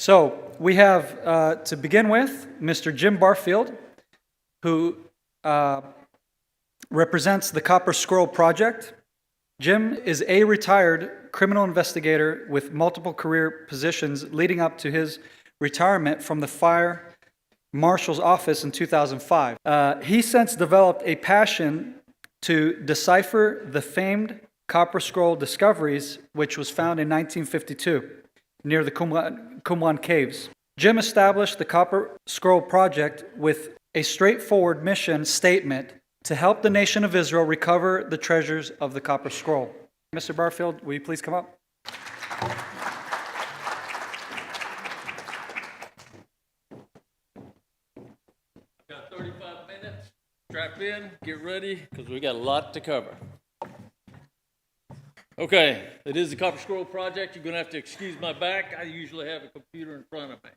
So we have, to begin with, Mr. Jim Barfield, who represents the Copper Scroll Project. Jim is a retired criminal investigator with multiple career positions leading up to his retirement from the Fire Marshal's office in 2005. He since developed a passion to decipher the famed Copper Scroll discoveries, which was found in 1952 near the Qumran caves. Jim established the Copper Scroll Project with a straightforward mission statement to help the nation of Israel recover the treasures of the Copper Scroll. Mr. Barfield, will you please come up? Got 35 minutes. Strap in, get ready, because we got a lot to cover. Okay, it is the Copper Scroll Project. You're going to have to excuse my back. I usually have a computer in front of me.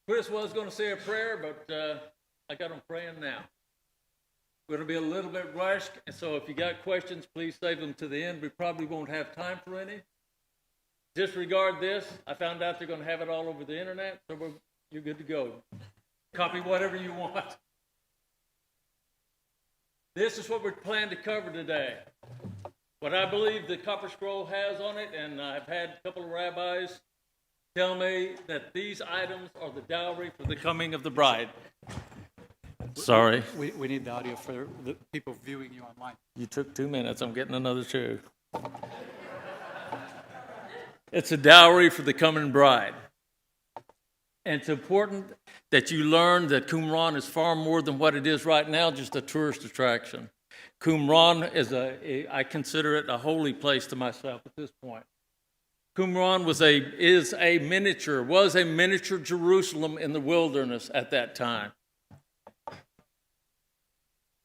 Chris was going to say a prayer, but I got him praying now. We're going to be a little bit rushed, and so if you got questions, please save them to the end. We probably won't have time for any. Disregard this. I found out they're going to have it all over the internet, so you're good to go. Copy whatever you want. This is what we plan to cover today. What I believe the Copper Scroll has on it, and I've had a couple of rabbis tell me that these items are the dowry for the coming of the bride. Sorry. We need the audio for the people viewing you online. You took 2 minutes. I'm getting another 2. It's a dowry for the coming bride. And it's important that you learn that Qumran is far more than what it is right now, just a tourist attraction. Qumran is I consider it a holy place to myself at this point. Qumran was a miniature Jerusalem in the wilderness at that time.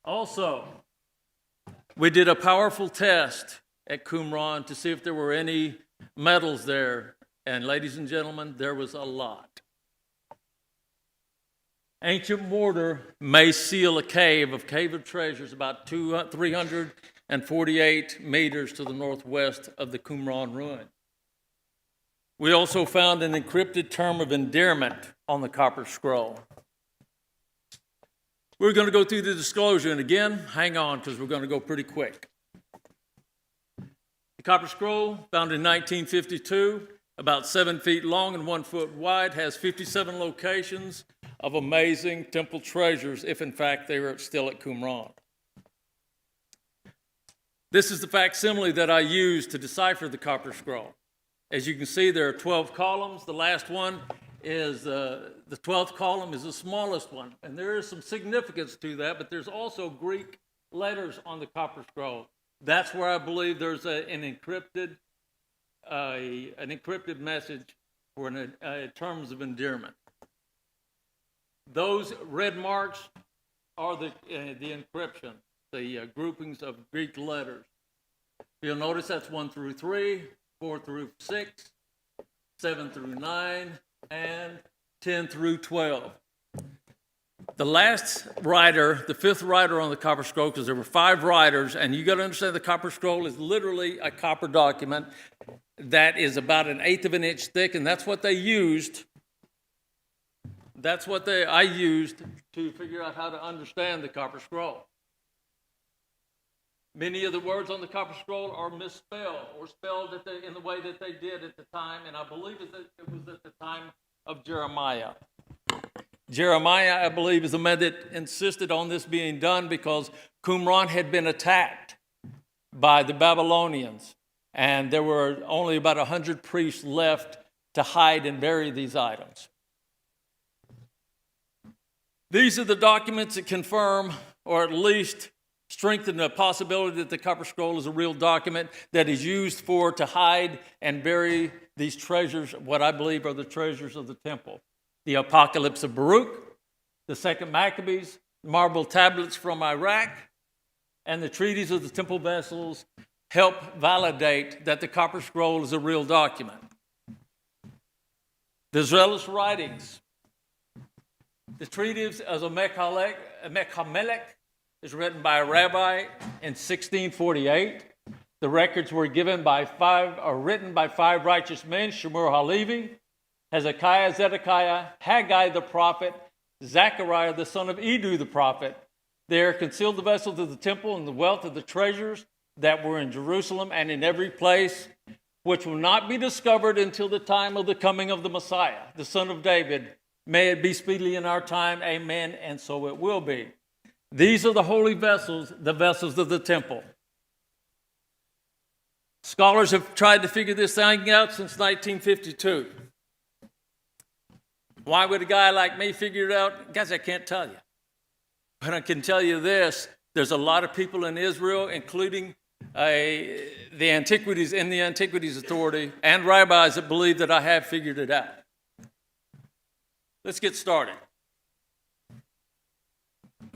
Also, we did a powerful test at Qumran to see if there were any metals there. And ladies and gentlemen, there was a lot. Ancient mortar may seal a cave of treasures about 348 meters to the northwest of the Qumran ruin. We also found an encrypted term of endearment on the Copper Scroll. We're going to go through the disclosure, and again, hang on because we're going to go pretty quick. The Copper Scroll, found in 1952, about 7 feet long and 1 foot wide, has 57 locations of amazing temple treasures, if in fact they were still at Qumran. This is the facsimile that I used to decipher the Copper Scroll. As you can see, there are 12 columns. The last one is, the 12th column is the smallest one. And there is some significance to that, but there's also Greek letters on the Copper Scroll. That's where I believe there's an encrypted message for terms of endearment. Those red marks are the encryption, the groupings of Greek letters. You'll notice that's 1 through 3, 4 through 6, 7 through 9, and 10 through 12. The last writer, the 5th writer on the Copper Scroll, because there were 5 writers, and you got to understand the Copper Scroll is literally a copper document that is about 1/8 of an inch thick, and that's what they used. That's what I used to figure out how to understand the Copper Scroll. Many of the words on the Copper Scroll are misspelled or spelled in the way that they did at the time, and I believe it was at the time of Jeremiah. Jeremiah, I believe, is the man that insisted on this being done because Qumran had been attacked by the Babylonians, and there were only about 100 priests left to hide and bury these items. These are the documents that confirm, or at least strengthen the possibility that the Copper Scroll is a real document that is used to hide and bury these treasures, what I believe are the treasures of the temple. The Apocalypse of Baruch, the 2nd Maccabees, marble tablets from Iraq, and the treaties of the temple vessels help validate that the Copper Scroll is a real document. The zealous writings. The treatise of Mekhamelech is written by a rabbi in 1648. The records were written by five righteous men: Shemur Halevi, Hezekiah, Zedekiah, Haggai the prophet, Zechariah the son of Edu the prophet. There concealed the vessels of the temple and the wealth of the treasures that were in Jerusalem and in every place, which will not be discovered until the time of the coming of the Messiah, the son of David. May it be speedily in our time. Amen. And so it will be. These are the holy vessels, the vessels of the temple. Scholars have tried to figure this thing out since 1952. Why would a guy like me figure it out? Guys, I can't tell you. But I can tell you this: there's a lot of people in Israel, including the Antiquities and the Antiquities Authority and rabbis, that believe that I have figured it out. Let's get started.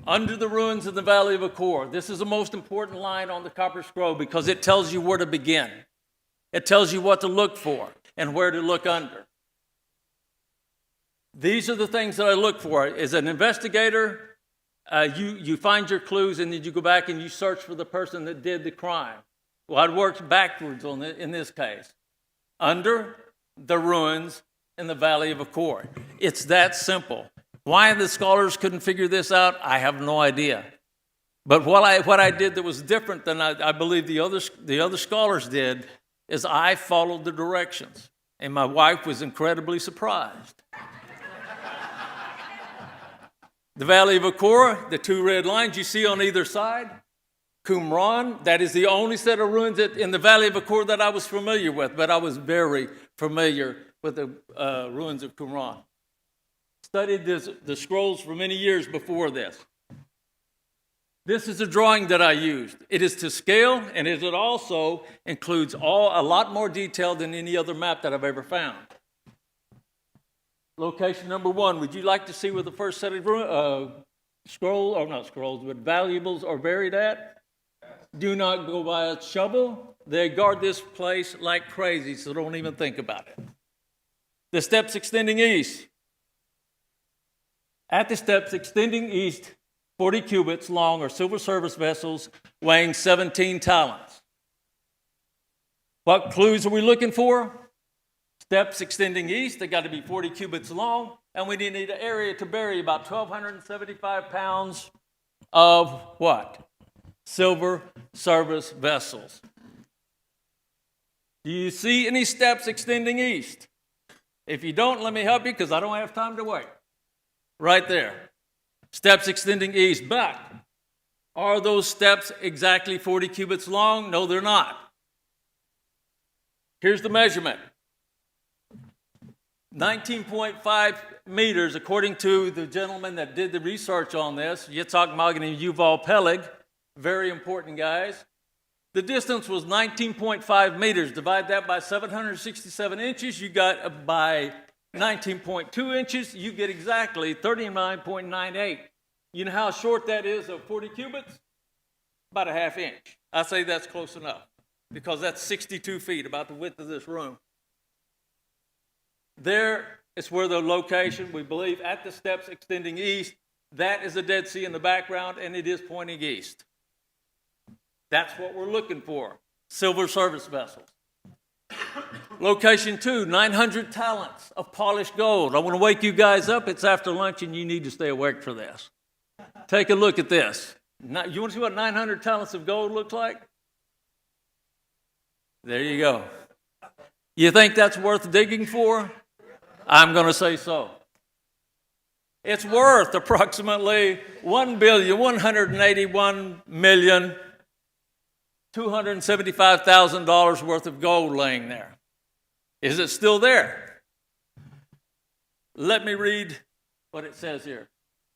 Under the ruins of the Valley of Achor. This is the most important line on the copper scroll because it tells you where to begin. It tells you what to look for and where to look under. These are the things that I look for. As an investigator, you find your clues, and then you go back and you search for the person that did the crime. Well, I'd worked backwards in this case. Under the ruins in the Valley of Achor. It's that simple. Why the scholars couldn't figure this out, I have no idea. But what I did that was different than I believe the other scholars did is I followed the directions. And my wife was incredibly surprised. The Valley of Achor, the two red lines you see on either side. Qumran, that is the only set of ruins in the Valley of Achor that I was familiar with, but I was very familiar with the ruins of Qumran. Studied the scrolls for many years before this. This is a drawing that I used. It is to scale, and it also includes a lot more detail than any other map that I've ever found. Location number 1. Would you like to see where the first set of valuables are buried at? Do not go by a shovel. They guard this place like crazy, so don't even think about it. The steps extending east. At the steps extending east, 40 cubits long are silver service vessels weighing 17 talents. What clues are we looking for? Steps extending east, they got to be 40 cubits long, and we need an area to bury about 1,275 pounds of what? Silver service vessels. Do you see any steps extending east? If you don't, let me help you because I don't have time to wait. Right there. Steps extending east. But are those steps exactly 40 cubits long? No, they're not. Here's the measurement. 19.5 meters, according to the gentleman that did the research on this, Yitzhak Magen and Yuval Peleg, very important guys. The distance was 19.5 meters. Divide that by 767 inches, you got by 19.2 inches, you get exactly 39.98. You know how short that is of 40 cubits? About a half inch. I say that's close enough because that's 62 feet, about the width of this room. There is where the location, we believe, at the steps extending east. That is the Dead Sea in the background, and it is pointing east. That's what we're looking for, silver service vessels. Location 2, 900 talents of polished gold. I want to wake you guys up. It's after lunch, and you need to stay awake for this. Take a look at this. You want to see what 900 talents of gold looks like? There you go. You think that's worth digging for? I'm going to say so. It's worth approximately $1,181,275,000 worth of gold laying there. Is it still there? Let me read what it says here.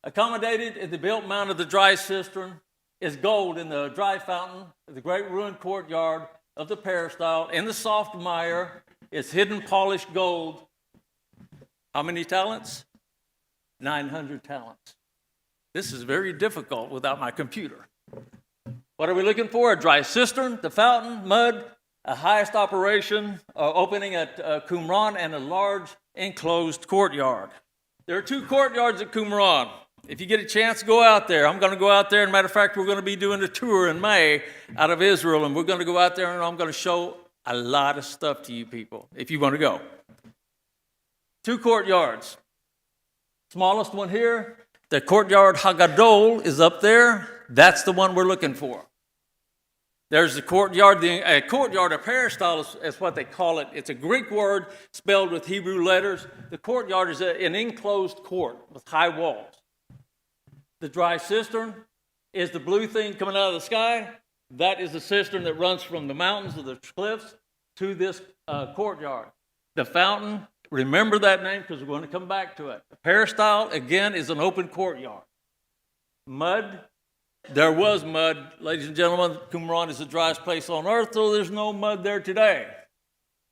Accommodated in the built mount of the dry cistern is gold in the dry fountain, the great ruined courtyard of the peristyle. In the soft mire is hidden polished gold. How many talents? 900 talents. This is very difficult without my computer. What are we looking for? A dry cistern, the fountain, mud, a highest opening at Qumran, and a large enclosed courtyard. There are 2 courtyards at Qumran. If you get a chance, go out there. I'm going to go out there. As a matter of fact, we're going to be doing a tour in May out of Israel, and we're going to go out there, and I'm going to show a lot of stuff to you people if you want to go. 2 courtyards. Smallest one here, the courtyard Hagadol is up there. That's the one we're looking for. There's the courtyard. A courtyard, a peristyle is what they call it. It's a Greek word spelled with Hebrew letters. The courtyard is an enclosed court with high walls. The dry cistern is the blue thing coming out of the sky. That is the cistern that runs from the mountains of the cliffs to this courtyard. The fountain, remember that name because we're going to come back to it. The peristyle, again, is an open courtyard. Mud, there was mud. Ladies and gentlemen, Qumran is the driest place on earth, so there's no mud there today.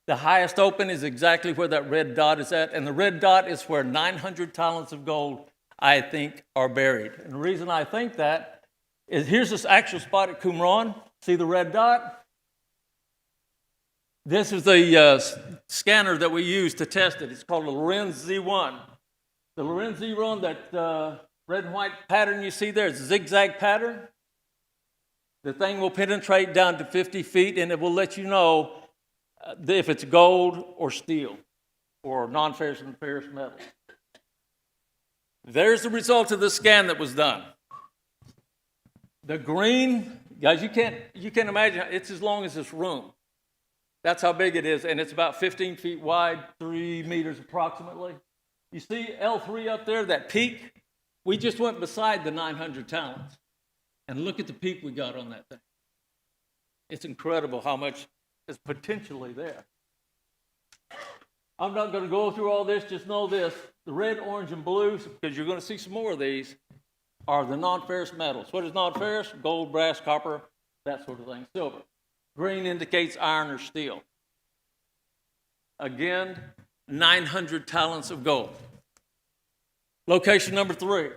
The highest open is exactly where that red dot is at, and the red dot is where 900 talents of gold, I think, are buried. And the reason I think that is here's this actual spot at Qumran. See the red dot? This is the scanner that we use to test it. It's called a Lorenz Z1. The Lorenz Z1, that red and white pattern you see there, it's a zigzag pattern. The thing will penetrate down to 50 feet, and it will let you know if it's gold or steel or non-ferrous and ferrous metal. There's the result of the scan that was done. The green, guys, you can't imagine, it's as long as this room. That's how big it is, and it's about 15 feet wide, 3 meters approximately. You see L3 up there, that peak? We just went beside the 900 talents, and look at the peak we got on that thing. It's incredible how much is potentially there. I'm not going to go through all this, just know this. The red, orange, and blue, because you're going to see some more of these, are the non-ferrous metals. What is non-ferrous? Gold, brass, copper, that sort of thing. Silver. Green indicates iron or steel. Again, 900 talents of gold. Location number 3.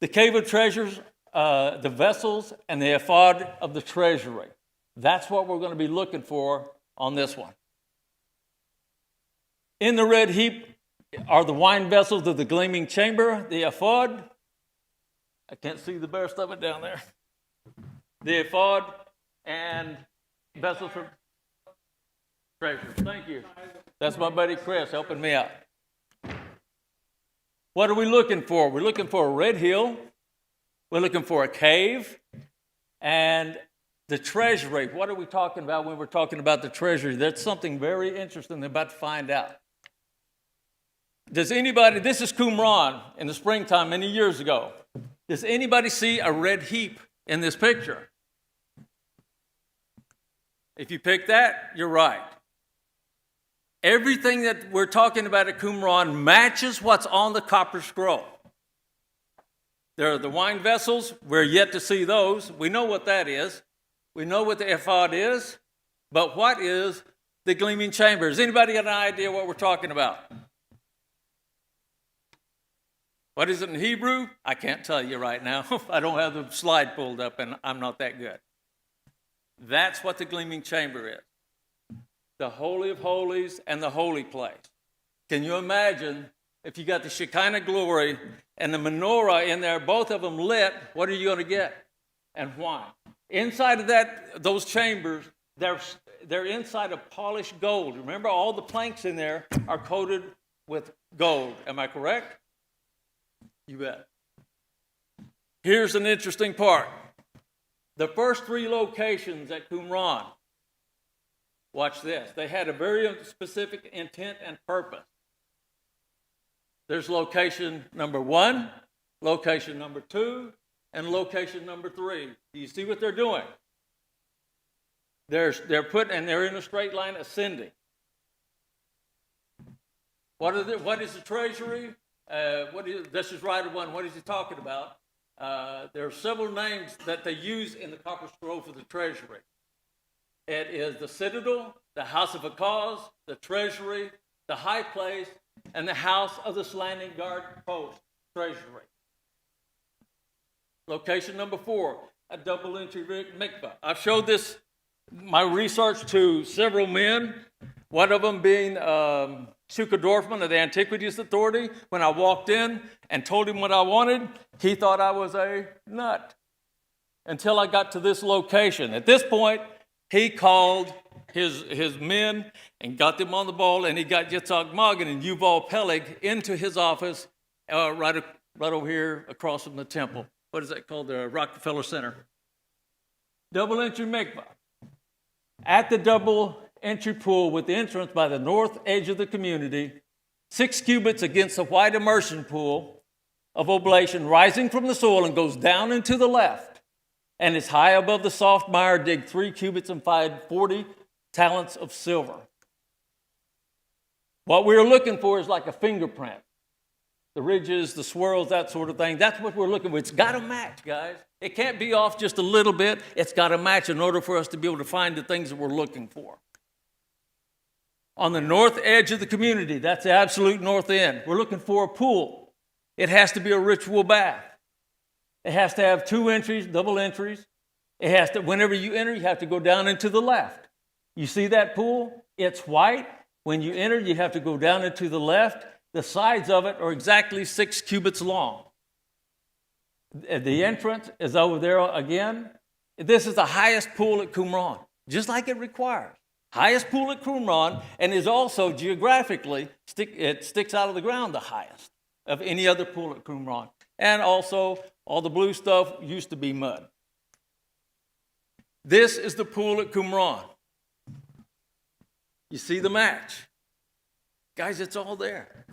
The cave of treasures, the vessels, and the Ephod of the Treasury. That's what we're going to be looking for on this one. In the red heap are the wine vessels of the gleaming chamber, the Ephod. I can't see the best of it down there. The Ephod and vessels for treasure. Thank you. That's my buddy Chris helping me out. What are we looking for? We're looking for a red hill. We're looking for a cave. And the treasury. What are we talking about when we're talking about the treasury? That's something very interesting they're about to find out. Does anybody, this is Qumran in the springtime many years ago. Does anybody see a red heap in this picture? If you pick that, you're right. Everything that we're talking about at Qumran matches what's on the copper scroll. There are the wine vessels. We're yet to see those. We know what that is. We know what the ephod is. But what is the gleaming chamber? Has anybody got an idea what we're talking about? What is it in Hebrew? I can't tell you right now. I don't have the slide pulled up, and I'm not that good. That's what the gleaming chamber is. The Holy of Holies and the holy place. Can you imagine if you got the Shekinah glory and the menorah in there, both of them lit, what are you going to get? And why? Inside of those chambers, they're inside of polished gold. Remember, all the planks in there are coated with gold. Am I correct? You bet. Here's an interesting part. The first 3 locations at Qumran, watch this. They had a very specific intent and purpose. There's location number 1, location number 2, and location number 3. Do you see what they're doing? They're in a straight line ascending. What is the treasury? This is right one. What is he talking about? There are several names that they use in the copper scroll for the treasury. It is the citadel, the house of a cause, the treasury, the high place, and the house of the slanting guard post, treasury. Location number 4, a double entry mikvah. I've showed this, my research, to several men. One of them being Shuka Dorfman of the Antiquities Authority. When I walked in and told him what I wanted, he thought I was a nut until I got to this location. At this point, he called his men and got them on the ball, and he got Yitzhak Magen and Yuval Peleg into his office right over here across from the temple. What is that called? The Rockefeller Center. Double entry mikvah. At the double entry pool with the entrance by the north edge of the community, 6 cubits against the white immersion pool of oblation rising from the soil and goes down and to the left, and is high above the soft mire, dig 3 cubits and 40 talents of silver. What we're looking for is like a fingerprint. The ridges, the swirls, that sort of thing. That's what we're looking for. It's got to match, guys. It can't be off just a little bit. It's got to match in order for us to be able to find the things that we're looking for. On the north edge of the community, that's the absolute north end, we're looking for a pool. It has to be a ritual bath. It has to have 2 entries, double entries. It has to, whenever you enter, you have to go down and to the left. You see that pool? It's white. When you enter, you have to go down and to the left. The sides of it are exactly 6 cubits long. The entrance is over there again. This is the highest pool at Qumran, just like it requires. Highest pool at Qumran, and is also geographically, it sticks out of the ground the highest of any other pool at Qumran. And also, all the blue stuff used to be mud. This is the pool at Qumran. You see the match. Guys, it's all there.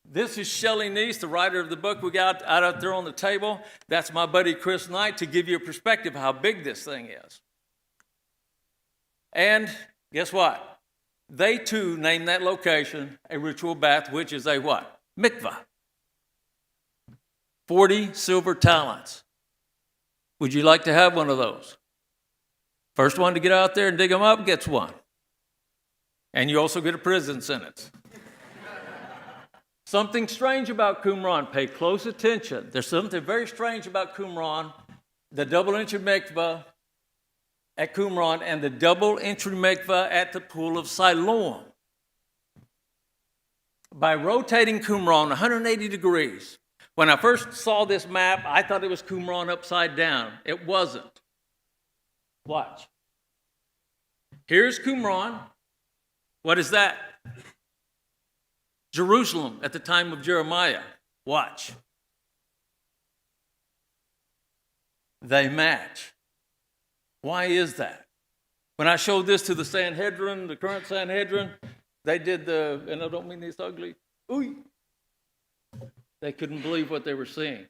This is Shelley Neese, the writer of the book we got out there on the table. That's my buddy Chris Knight, to give you a perspective of how big this thing is. And guess what? They too named that location a ritual bath, which is a what? Mikvah. 40 silver talents. Would you like to have one of those? First one to get out there and dig them up gets one. And you also get a prison sentence. Something strange about Qumran. Pay close attention. There's something very strange about Qumran. The double entry mikvah at Qumran and the double entry mikvah at the Pool of Siloam. By rotating Qumran 180 degrees, when I first saw this map, I thought it was Qumran upside down. It wasn't. Watch. Here's Qumran. What is that? Jerusalem at the time of Jeremiah. Watch. They match. Why is that? When I showed this to the Sanhedrin, the current Sanhedrin, they did and I don't mean this ugly, ooh. They couldn't believe what they were seeing.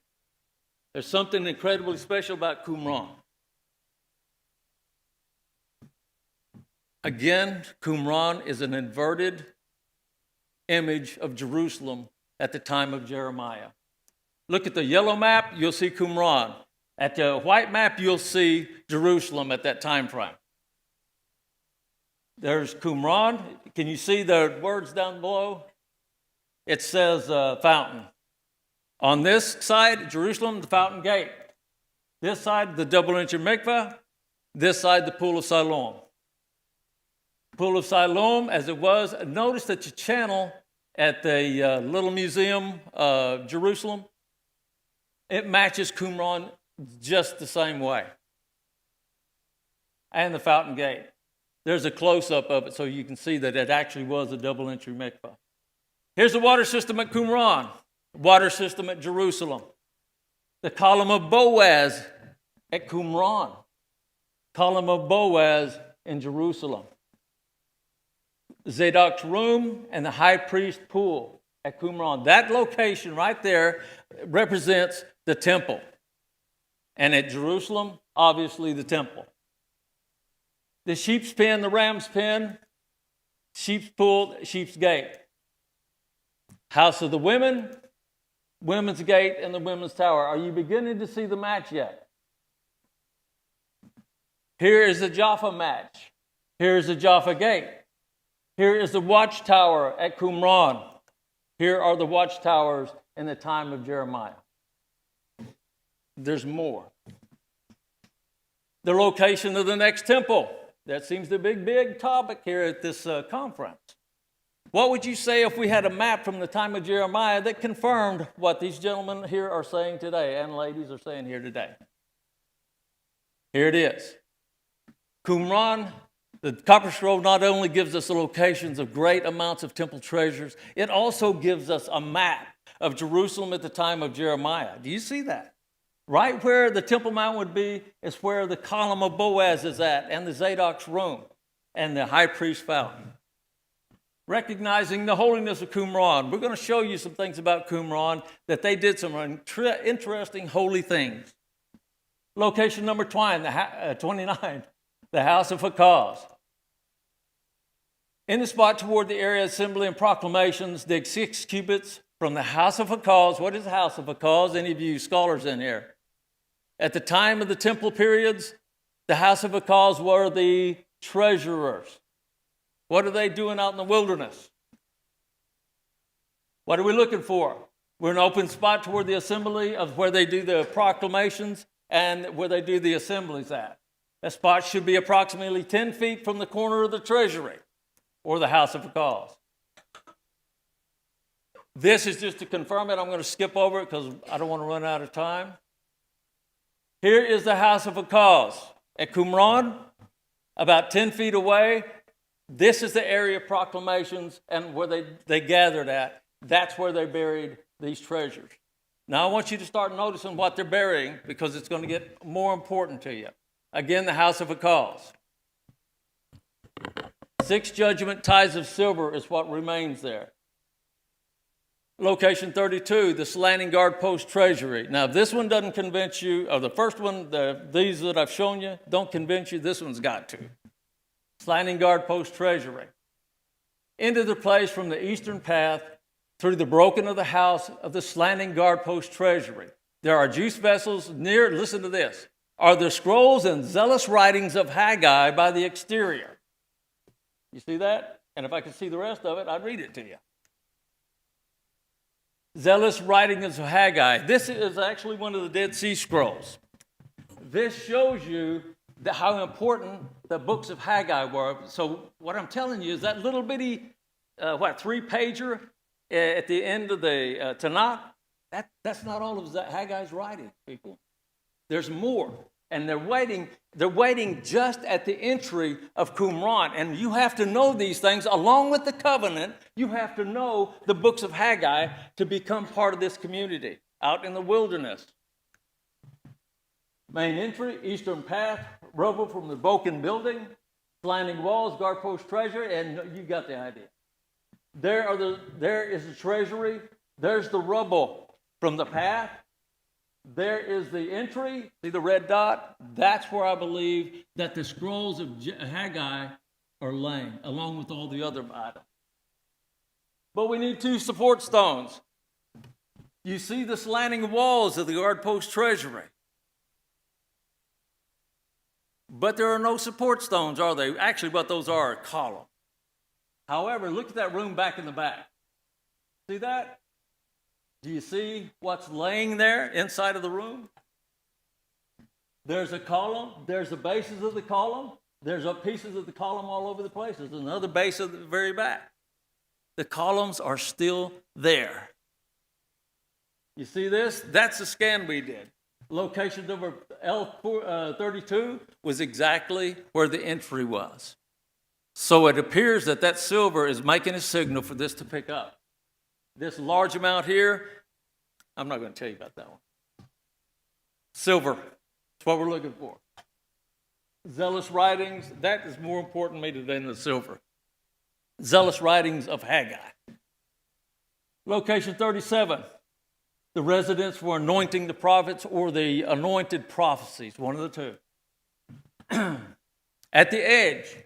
There's something incredibly special about Qumran. Again, Qumran is an inverted image of Jerusalem at the time of Jeremiah. Look at the yellow map, you'll see Qumran. At the white map, you'll see Jerusalem at that time frame. There's Qumran. Can you see the words down below? It says fountain. On this side, Jerusalem, the fountain gate. This side, the double entry mikvah. This side, the Pool of Siloam. Pool of Siloam, as it was, notice that the channel at the little museum of Jerusalem, it matches Qumran just the same way. And the fountain gate. There's a close-up of it so you can see that it actually was a double entry mikvah. Here's the water system at Qumran, water system at Jerusalem. The column of Boaz at Qumran, column of Boaz in Jerusalem. Zadok's room and the high priest pool at Qumran. That location right there represents the temple. And at Jerusalem, obviously the temple. The sheep's pen, the ram's pen, sheep's pool, sheep's gate. House of the women, women's gate, and the women's tower. Are you beginning to see the match yet? Here is the Jaffa match. Here is the Jaffa gate. Here is the watchtower at Qumran. Here are the watchtowers in the time of Jeremiah. There's more. The location of the next temple That seems to be a big topic here at this conference. What would you say if we had a map from the time of Jeremiah that confirmed what these gentlemen here are saying today and ladies are saying here today? Here it is. Qumran, the copper scroll not only gives us the locations of great amounts of temple treasures, it also gives us a map of Jerusalem at the time of Jeremiah. Do you see that? Right where the Temple Mount would be is where the column of Boaz is at, and the Zadok's room, and the high priest's fountain. Recognizing the holiness of Qumran, we're going to show you some things about Qumran, that they did some interesting holy things. Location number 29, the house of Hakaz. In the spot toward the area of assembly and proclamations, dig 6 cubits from the house of Hakaz. What is the house of Hakaz? Any of you scholars in here? At the time of the temple periods, the house of Hakaz were the treasurers. What are they doing out in the wilderness? What are we looking for? We're in an open spot toward the assembly of where they do the proclamations and where they do the assemblies at. That spot should be approximately 10 feet from the corner of the treasury or the house of Hakaz. This is just to confirm it. I'm going to skip over it because I don't want to run out of time. Here is the house of Hakaz at Qumran, about 10 feet away. This is the area of proclamations and where they gathered at. That's where they buried these treasures. Now I want you to start noticing what they're burying because it's going to get more important to you. Again, the house of Hakaz. 6 judgment tithes of silver is what remains there. Location 32, the slanting guard post treasury. Now, if this one doesn't convince you, or the first one, these that I've shown you, don't convince you, this one's got to. Slanting guard post treasury. Into the place from the eastern path through the broken of the house of the slanting guard post treasury. There are juice vessels near, listen to this, are the scrolls and zealous writings of Haggai by the exterior. You see that? And if I could see the rest of it, I'd read it to you. Zealous writings of Haggai. This is actually one of the Dead Sea Scrolls. This shows you how important the books of Haggai were. So what I'm telling you is that little bitty, 3-pager at the end of the Tanakh, that's not all of Haggai's writing, people. There's more. And they're waiting just at the entry of Qumran. And you have to know these things along with the covenant. You have to know the books of Haggai to become part of this community out in the wilderness. Main entry, eastern path, rubble from the broken building, slanting walls, guard post treasury, and you got the idea. There is the treasury. There's the rubble from the path. There is the entry. See the red dot? That's where I believe that the scrolls of Haggai are laying, along with all the other items. But we need 2 support stones. You see the slanting walls of the guard post treasury. But there are no support stones, are they? Actually, what those are a column. However, look at that room back in the back. See that? Do you see what's laying there inside of the room? There's a column. There's the bases of the column. There's pieces of the column all over the place. There's another base at the very back. The columns are still there. You see this? That's the scan we did. Location number L32 was exactly where the entry was. So it appears that silver is making a signal for this to pick up. This large amount here, I'm not going to tell you about that one. Silver, that's what we're looking for. Zealous writings, that is more important to me than the silver. Zealous writings of Haggai. Location 37, the residence for anointing the prophets or the anointed prophecies, one of the 2. At the edge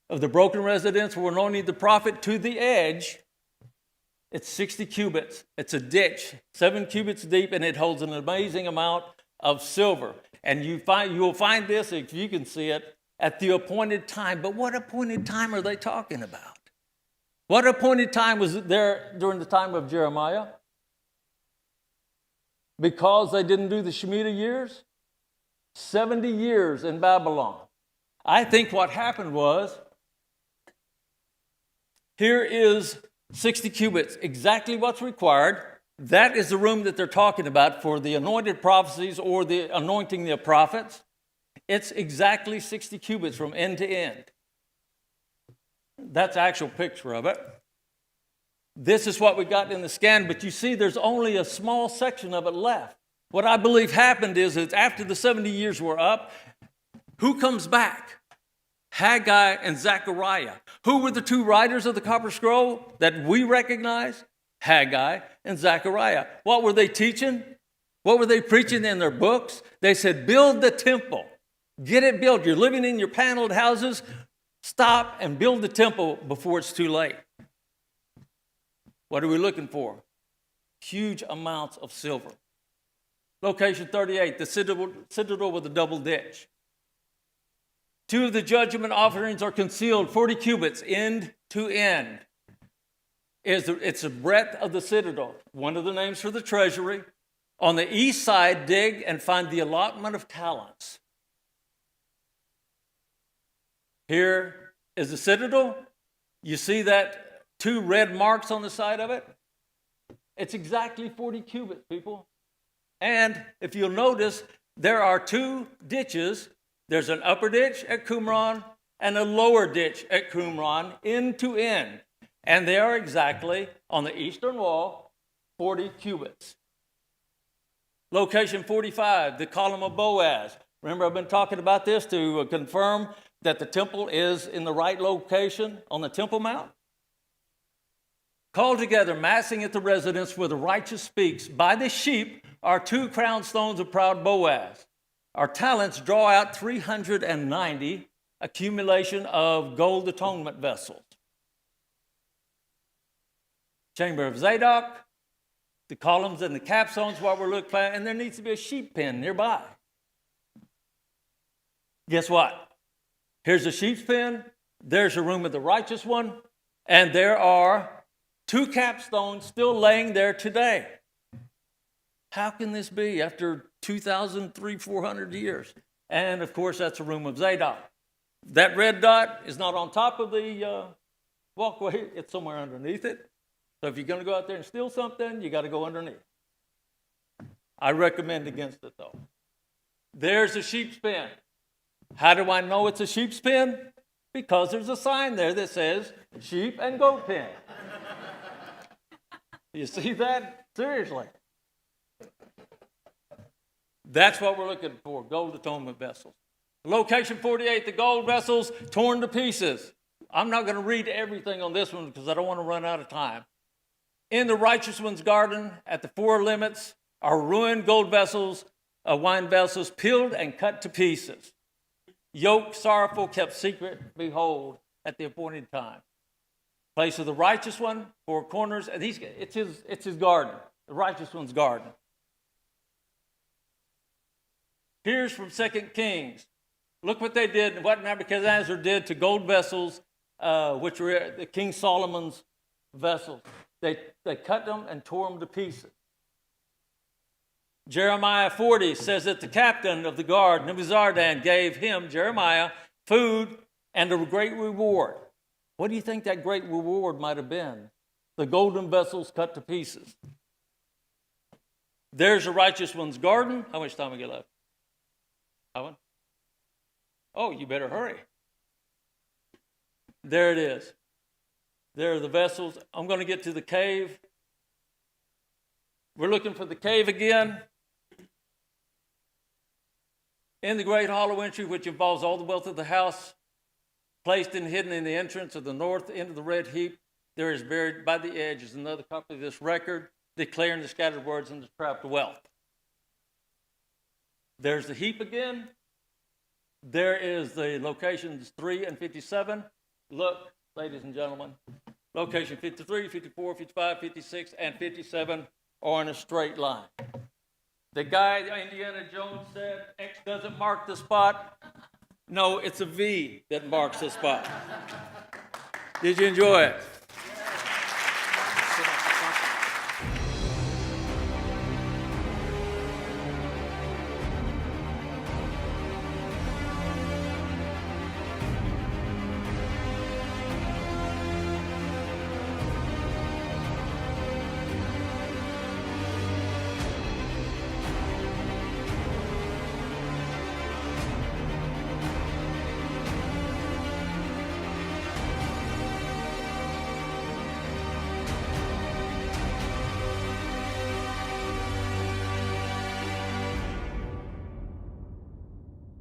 of the broken residence where anointing the prophet to the edge, it's 60 cubits. It's a ditch, 7 cubits deep, and it holds an amazing amount of silver. And you will find this, if you can see it, at the appointed time. But what appointed time are they talking about? What appointed time was there during the time of Jeremiah? Because they didn't do the Shemitah years? 70 years in Babylon. I think what happened was, here is 60 cubits, exactly what's required. That is the room that they're talking about for the anointed prophecies or the anointing the prophets. It's exactly 60 cubits from end to end. That's the actual picture of it. This is what we got in the scan, but you see there's only a small section of it left. What I believe happened is after the 70 years were up, who comes back? Haggai and Zechariah. Who were the two writers of the Copper Scroll that we recognize? Haggai and Zechariah. What were they teaching? What were they preaching in their books? They said, build the temple. Get it built. You're living in your paneled houses. Stop and build the temple before it's too late. What are we looking for? Huge amounts of silver. Location 38, the citadel with a double ditch. Two of the judgment offerings are concealed 40 cubits end to end. It's the breadth of the citadel. One of the names for the treasury. On the east side, dig and find the allotment of talents. Here is the citadel. You see that two red marks on the side of it? It's exactly 40 cubits, people. And if you'll notice, there are two ditches. There's an upper ditch at Qumran and a lower ditch at Qumran, end to end. And they are exactly, on the eastern wall, 40 cubits. Location 45, the column of Boaz. Remember, I've been talking about this to confirm that the temple is in the right location on the Temple Mount. Called together, massing at the residence where the righteous speaks, by the sheep are two crown stones of proud Boaz. Our talents draw out 390 accumulation of gold atonement vessels. Chamber of Zadok, the columns and the capstones, what we're looking at, and there needs to be a sheep pen nearby. Guess what? Here's a sheep's pen, there's a room of the righteous one, and there are two capstones still laying there today. How can this be after 400 years? And of course, that's a room of Zadok. That red dot is not on top of the walkway, it's somewhere underneath it. So if you're going to go out there and steal something, you got to go underneath. I recommend against it, though. There's a sheep's pen. How do I know it's a sheep's pen? Because there's a sign there that says sheep and goat pen. You see that? Seriously. That's what we're looking for, gold atonement vessels. Location 48, the gold vessels torn to pieces. I'm not going to read everything on this one because I don't want to run out of time. In the righteous one's garden, at the four limits, are ruined gold vessels, wine vessels, peeled and cut to pieces. Yoke, sorrowful, kept secret, behold, at the appointed time. Place of the righteous one, four corners, and it's his garden, the righteous one's garden. Here's from 2 Kings. Look what they did and what Nebuchadnezzar did to gold vessels, which were the King Solomon's vessels. They cut them and tore them to pieces. Jeremiah 40 says that the captain of the guard, Nebuzaradan, gave him, Jeremiah, food and a great reward. What do you think that great reward might have been? The golden vessels cut to pieces. There's the righteous one's garden. How much time we get left? One? Oh, you better hurry. There it is. There are the vessels. I'm going to get to the cave. We're looking for the cave again. In the great hollow entry, which involves all the wealth of the house, placed and hidden in the entrance of the north end of the red heap, there is buried by the edge is another copy of this record, declaring the scattered words and the trapped wealth. There's the heap again. There is the locations 3 and 57. Look, ladies and gentlemen, location 53, 54, 55, 56, and 57 are in a straight line. The guy, Indiana Jones, said X doesn't mark the spot. No, it's a V that marks the spot. Did you enjoy it?